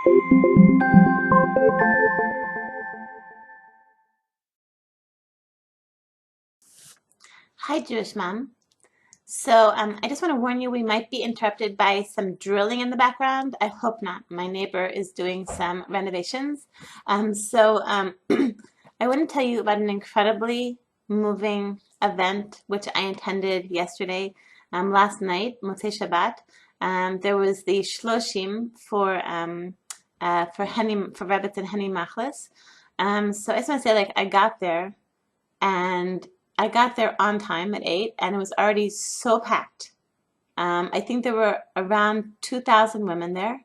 Hi, Jewish mom. So I just want to warn you, we might be interrupted by some drilling in the background. I hope not. My neighbor is doing some renovations. I want to tell you about an incredibly moving event which I attended yesterday, last night, Motzei Shabbat. There was the Shloshim for Rebbetzin Henny Machlis. So I just want to say, like, and I got there on time at 8, and it was already so packed. I think there were around 2,000 women there.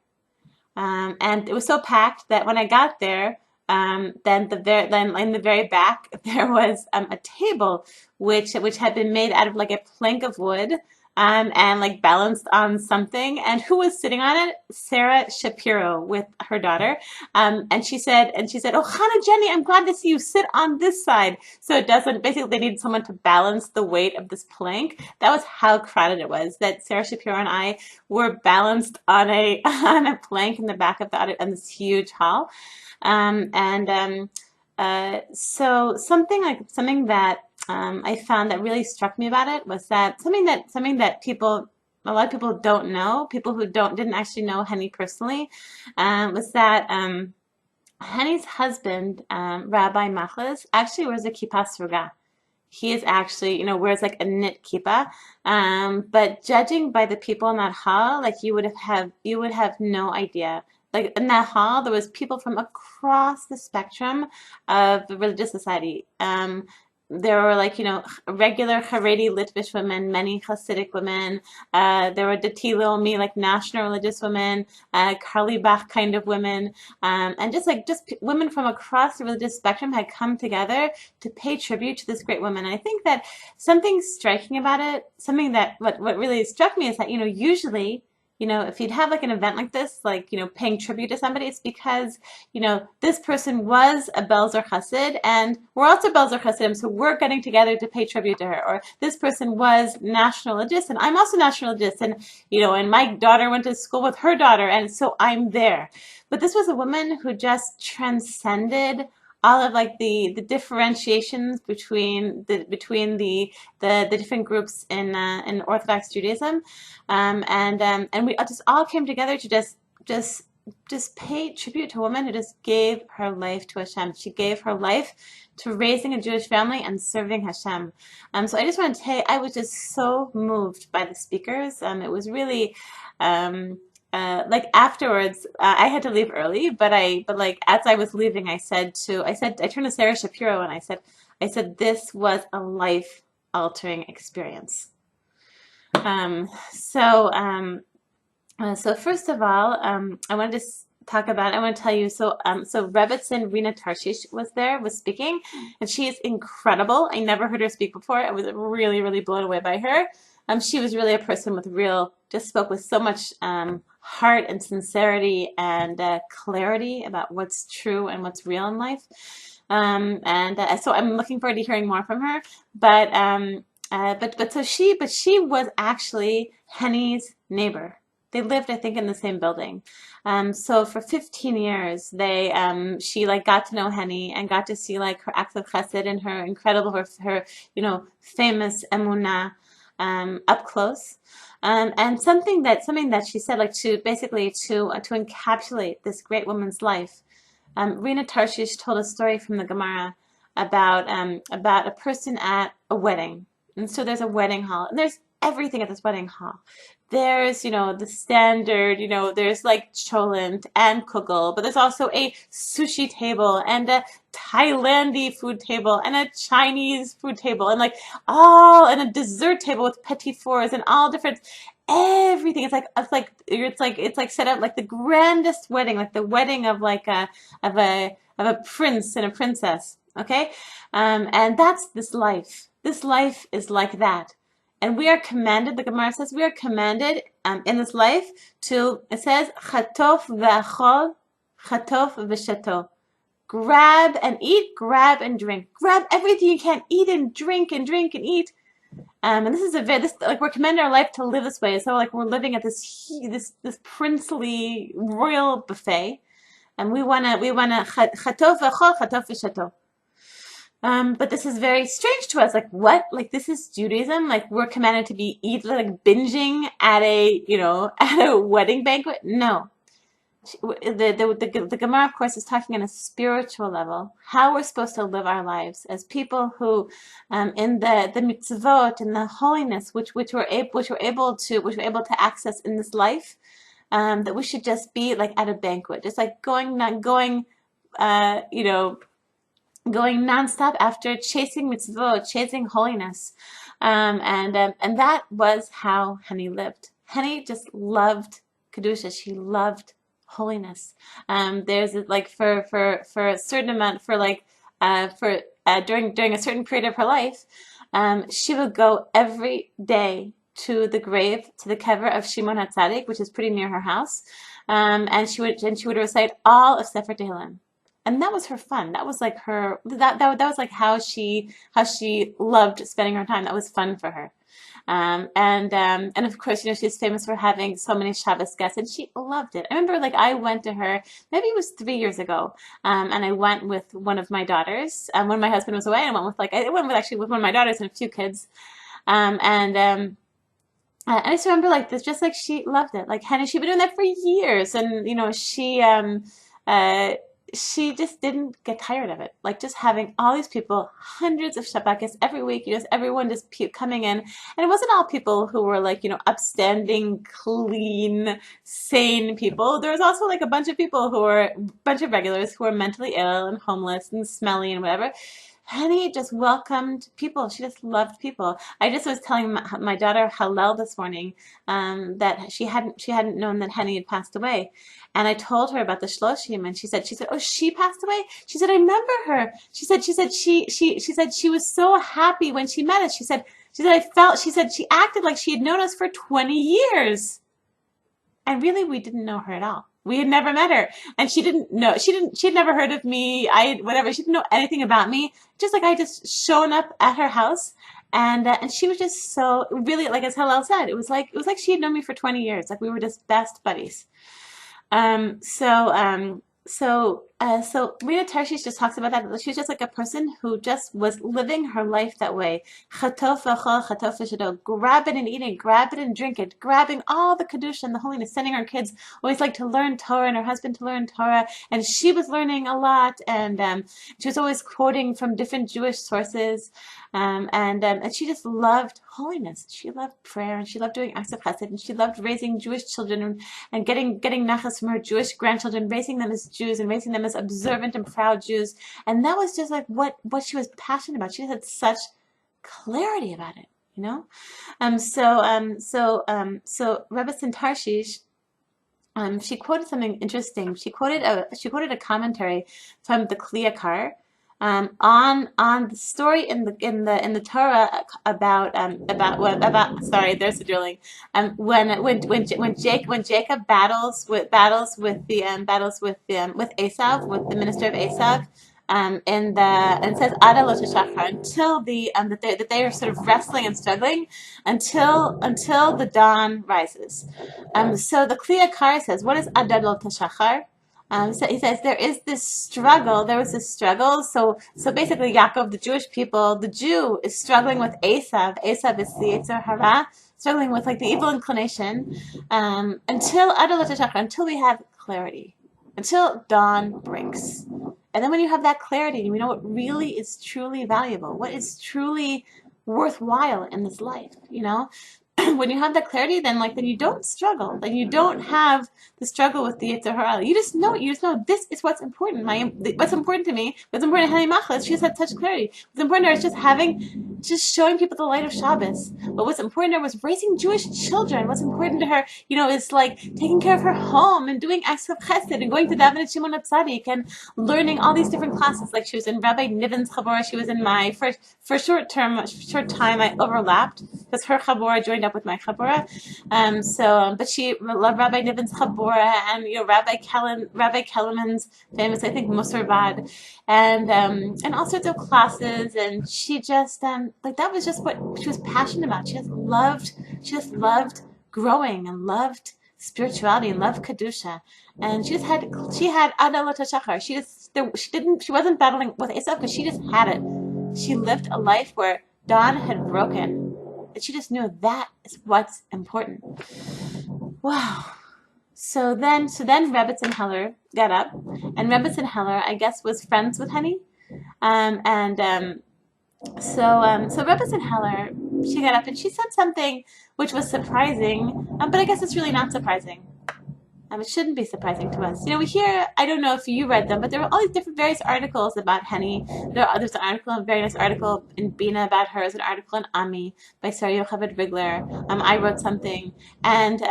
And it was so packed that when I got there, then in the very back there was a table which had been made out of like a plank of wood, and like balanced on something. And who was sitting on it? Sarah Shapiro with her daughter. And she said, "Oh, Hannah, Jenny, I'm glad to see you. Sit on this side, so it doesn't." Basically, they needed someone to balance the weight of this plank. That was how crowded it was. That Sarah Shapiro and I were balanced on a on a plank in the back of in this huge hall. So something that I found that really struck me about it was that something that a lot of people don't know, people who didn't actually know Henny personally, was that Henny's husband, Rabbi Machlis, actually wears a kippah sruga. He is actually, wears like a knit kippah. But judging by the people in that hall, like you would have no idea. Like in that hall, there was people from across the spectrum of the religious society. There were regular Haredi Litvish women, many Hasidic women. There were Dati Leumi, like national religious women, Karli Bach kind of women, and just women from across the religious spectrum had come together to pay tribute to this great woman. And I think that something striking about it, something that what really struck me is that usually, if you'd have like an event like this, like, paying tribute to somebody, it's because, this person was a Belzer Chassid, and we're also Belzer Chassidim, so we're getting together to pay tribute to her. Or this person was national religious, and I'm also national religious, and, and my daughter went to school with her daughter, and so I'm there. But this was a woman who just transcended all of like the differentiations between the different groups in Orthodox Judaism, and we just all came together to just pay tribute to a woman who just gave her life to Hashem. She gave her life to raising a Jewish family and serving Hashem. So I just want to tell you, I was just so moved by the speakers. It was really. Like afterwards, I had to leave early, but like as I was leaving, I turned to Sarah Shapiro and I said, this was a life-altering experience. So first of all, I want to tell you, so Rebbetzin Tarshish was speaking, and she is incredible. I never heard her speak before. I was really, really blown away by her. She was really a person just spoke with so much heart and sincerity and clarity about what's true and what's real in life. So I'm looking forward to hearing more from her. But she was actually Henny's neighbor. They lived, I think, in the same building. So for 15 years, she got to know Henny and got to see like her acts of chesed and her incredible, her famous emunah up close. And something that she said, like to encapsulate this great woman's life. Rena Tarshish told a story from the Gemara about a person at a wedding. And so there's a wedding hall, and there's everything at this wedding hall. There's, the standard, there's like cholent and kugel, but there's also a sushi table and a Thailandy food table and a Chinese food table and and a dessert table with petit fours and all different everything. It's like set up like the grandest wedding, like the wedding of a prince and a princess. Okay, and that's this life. This life is like that. And we are commanded, the Gemara says, we are commanded in this life it says, chatof v'achol, chatof v'shato. Grab and eat, grab and drink. Grab everything you can, eat and drink and eat. And this is we're commanded our life to live this way. So like we're living at this princely royal buffet. and we wanna chatov v'chol, chatov v'shatov. But this is very strange to us. Like, what? Like, this is Judaism? Like, we're commanded to be like binging at a, at a wedding banquet? No. The Gemara, of course, is talking on a spiritual level, how we're supposed to live our lives as people who, in the mitzvot and the holiness which we're able to access in this life, that we should just be like at a banquet, just like going nonstop after chasing mitzvot, chasing holiness, and that was how Henny lived. Henny just loved kedusha. She loved holiness. There's like for a certain amount during a certain period of her life, she would go every day to the kever of Shimon HaTzadik, which is pretty near her house, and she would recite all of Sefer Tehillim. And that was her fun. That was like that was like how she loved spending her time. That was fun for her. And of course, she's famous for having so many Shabbos guests, and she loved it. I remember, like, I went to her, maybe it was 3 years ago, and I went with one of my daughters. When my husband was away, I went with one of my daughters and a few kids. And I just remember, like, this, just like she loved it. Like, Henny, she'd been doing that for years, and she just didn't get tired of it. Like, just having all these people, hundreds of Shabbakas every week, everyone just coming in. And it wasn't all people who were like, upstanding, clean, sane people. There was also like a bunch of people a bunch of regulars who were mentally ill and homeless and smelly and whatever. Henny just welcomed people. She just loved people. I just was telling my daughter Hallel this morning, that she hadn't known that Henny had passed away, and I told her about the Shloshim, and she said, oh, she passed away. She said, I remember her. She said she was so happy when she met us. She said she acted like she had known us for 20 years, and really we didn't know her at all. We had never met her, and she had never heard of me. She didn't know anything about me. Just like I just shown up at her house, and she was just so, really, like as Hillel said, it was like she had known me for 20 years. Like we were just best buddies. So Rebbetzin Tarshish just talks about that. She was just like a person who just was living her life that way. Chatov v'chol, chatov v'shadol. Grab it and eat it, grab it and drink it, grabbing all the kedusha and the holiness, sending her kids always like to learn Torah and her husband to learn Torah. And she was learning a lot, and she was always quoting from different Jewish sources. And she just loved holiness. She loved prayer, and she loved doing acts of chesed, and she loved raising Jewish children and getting nachas from her Jewish grandchildren, raising them as Jews and raising them as observant and proud Jews. And that was just like what she was passionate about. She had such clarity about it, So Rebbetzin Tarshish, she quoted something interesting. She quoted a commentary from the Kli Yakar, on the story in the Torah about sorry, there's the drilling, when Jacob battles with Esav, with the minister of Esav, and it says Ada lo teshachar, until that they are sort of wrestling and struggling until the dawn rises. So the Kli Yakar says, what is Ada lo teshachar? So he says there was this struggle. So basically, Yaakov, the Jewish people, the Jew, is struggling with Esav. Esav is the Yetzer Hara, struggling with like the evil inclination, until we have clarity, until dawn breaks. And then when you have that clarity, you know what really is truly valuable, what is truly worthwhile in this life, When you have that clarity, then you don't struggle. Then you don't have the struggle with the Yetzer Hara. You just know this is what's important. What's important to me, what's important to Henny Machlis, she just had such clarity. What's important to her is just showing people the light of Shabbos. But what's important to her was raising Jewish children. What's important to her, is like taking care of her home and doing acts of chesed and going to daven at Shimon HaTzadik and learning all these different classes. Like she was in Rabbi Niven's Chabura. She was in my, for a short time, I overlapped because her Chabura joined up with my Chabura. But she loved Rabbi Niven's Chabura and Rabbi Kellerman's famous, I think, Musar and all sorts of classes, and she just that was just what she was passionate about. She just loved growing and loved spirituality and love kedusha, and she had Ada Lo Tashachar. She wasn't battling with Esav because she just had it. She lived a life where dawn had broken, and she just knew that is what's important. Wow. So then Rebbetzin Heller got up, and Rebbetzin Heller, I guess, was friends with Henny, so Rebbetzin Heller, she got up and she said something which was surprising, but I guess it's really not surprising. It shouldn't be surprising to us. We hear, I don't know if you read them, but there were all these different various articles about Henny. There's an article, a very nice article in Bina about her. There's an article in Ami by Sarah Yocheved Rigler. I wrote something, and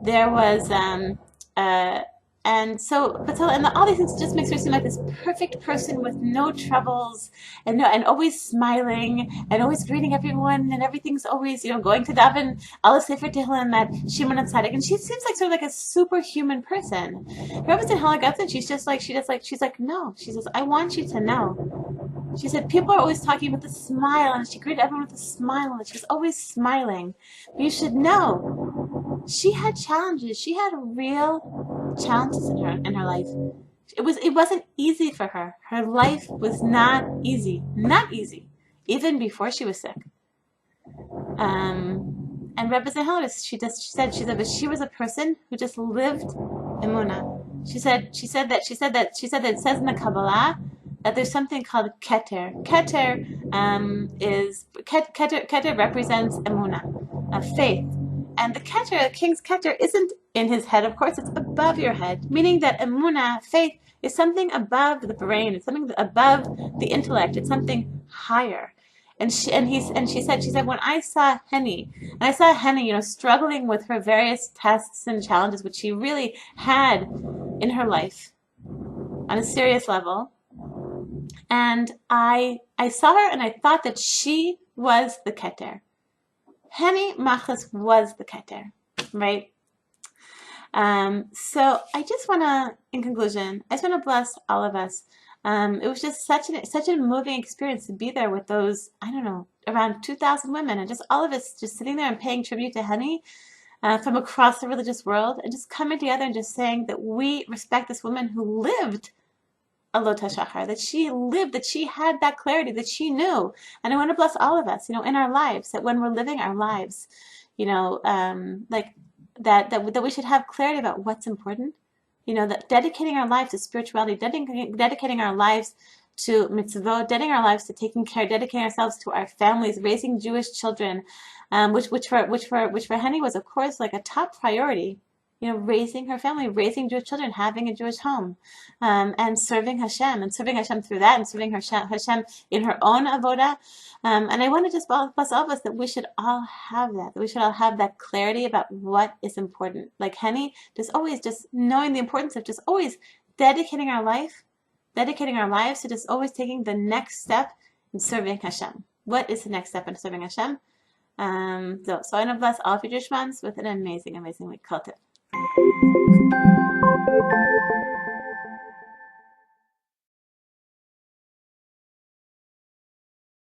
there was and all these things just makes her seem like this perfect person with no troubles and always smiling and always greeting everyone, and everything's always going to daven all the Sefer Tehillim at Shimon and Tzaddik, and she seems like sort of like a superhuman person. Rebbetzin Heller gets it. She's like no. She says, I want you to know. She said people are always talking with a smile, and she greeted everyone with a smile, and she was always smiling. But you should know, she had challenges. She had real challenges in her life. It wasn't easy for her. Her life was not easy, even before she was sick. And Rebbetzin Heller, she said, but she was a person who just lived emunah. She said that it says in the Kabbalah that there's something called keter. Keter represents emunah, faith. And the keter, the king's keter, isn't in his head, of course, it's above your head, meaning that emunah, faith, is something above the brain, it's something above the intellect, it's something higher. And she said, when I saw Henny, struggling with her various tests and challenges, which she really had in her life on a serious level, and I saw her and I thought that she was the keter. Henny Machlis was the keter, right? So I just want to, in conclusion, I just want to bless all of us. It was just such a moving experience to be there with those, around 2,000 women, and just all of us just sitting there and paying tribute to Henny from across the religious world, and just coming together and just saying that we respect this woman who lived a Lo Tashachar, that she lived, that she had that clarity, that she knew. And I want to bless all of us, in our lives, that when we're living our lives, that we should have clarity about what's important, that dedicating our lives to spirituality, dedicating our lives to mitzvot, dedicating our lives to taking care, dedicating ourselves to our families, raising Jewish children, which for Henny was, of course, like a top priority. Raising her family, raising Jewish children, having a Jewish home, and serving Hashem through that, and serving Hashem in her own avoda. And I want to just bless all of us that we should all have that. We should all have that clarity about what is important. Like Henny, just knowing the importance of just always dedicating our lives to just always taking the next step in serving Hashem. What is the next step in serving Hashem? So I want to bless all of you Jewish moms with an amazing, amazing week. Kol Tov.